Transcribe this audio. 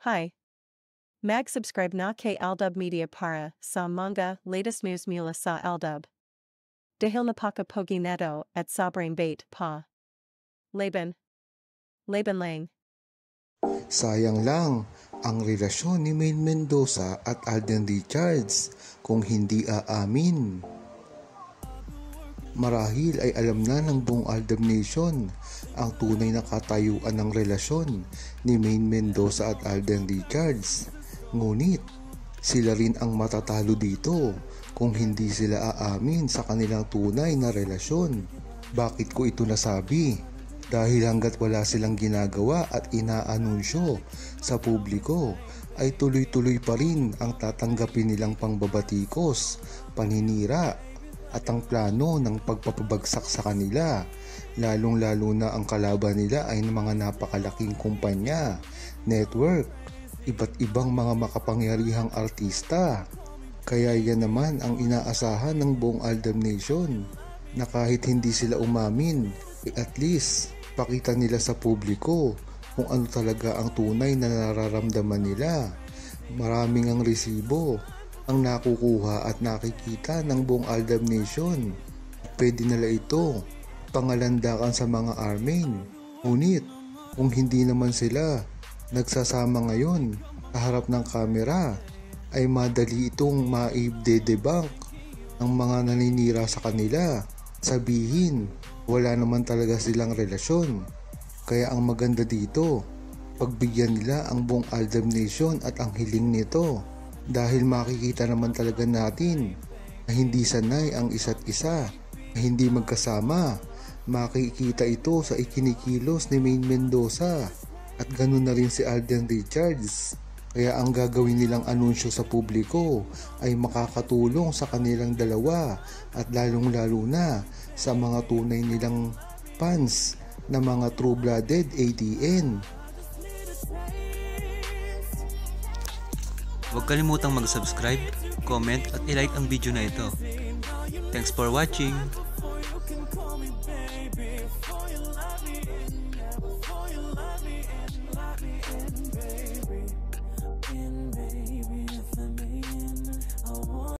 Hi. Mag-subscribe na kay Aldub Media para sa manga latest news mula sa Aldub. Dahil napaka-pogi neto at sobrang bait pa. Laban. Laban lang. Sayang lang ang relasyon ni Maine Mendoza at Alden Richards kung hindi aamin. Marahil ay alam na ng buong Aldab Nation ang tunay na katayuan ng relasyon ni Maine Mendoza at Alden Richards. Ngunit sila rin ang matatalo dito kung hindi sila aamin sa kanilang tunay na relasyon. Bakit ko ito nasabi? Dahil hanggat wala silang ginagawa at inaanunsyo sa publiko, ay tuloy-tuloy pa rin ang tatanggapin nilang pangbabatikos, paninira, at ang plano ng pagpapabagsak sa kanila. Lalong-lalo na ang kalaban nila ay ng mga napakalaking kumpanya, network, iba't ibang mga makapangyarihang artista. Kaya yan naman ang inaasahan ng buong Aldab Nation, na kahit hindi sila umamin, at least pakita nila sa publiko kung ano talaga ang tunay na nararamdaman nila. Maraming ang resibo ang nakukuha at nakikita ng buong Aldab Nation. Pwede nila ito pangalandakan sa mga armin. Ngunit kung hindi naman sila nagsasama ngayon sa harap ng kamera, ay madali itong maibde-debunk ang mga naninira sa kanila. Sabihin, wala naman talaga silang relasyon. Kaya ang maganda dito, pagbigyan nila ang buong Aldab Nation at ang hiling nito. Dahil makikita naman talaga natin na hindi sanay ang isa't isa, na hindi magkasama. Makikita ito sa ikinikilos ni Maine Mendoza at ganun na rin si Alden Richards. Kaya ang gagawin nilang anunsyo sa publiko ay makakatulong sa kanilang dalawa at lalong-lalo na sa mga tunay nilang fans na mga true-blooded ATN. Huwag kalimutang mag-subscribe, comment at i-like ang video na ito. Thanks for watching!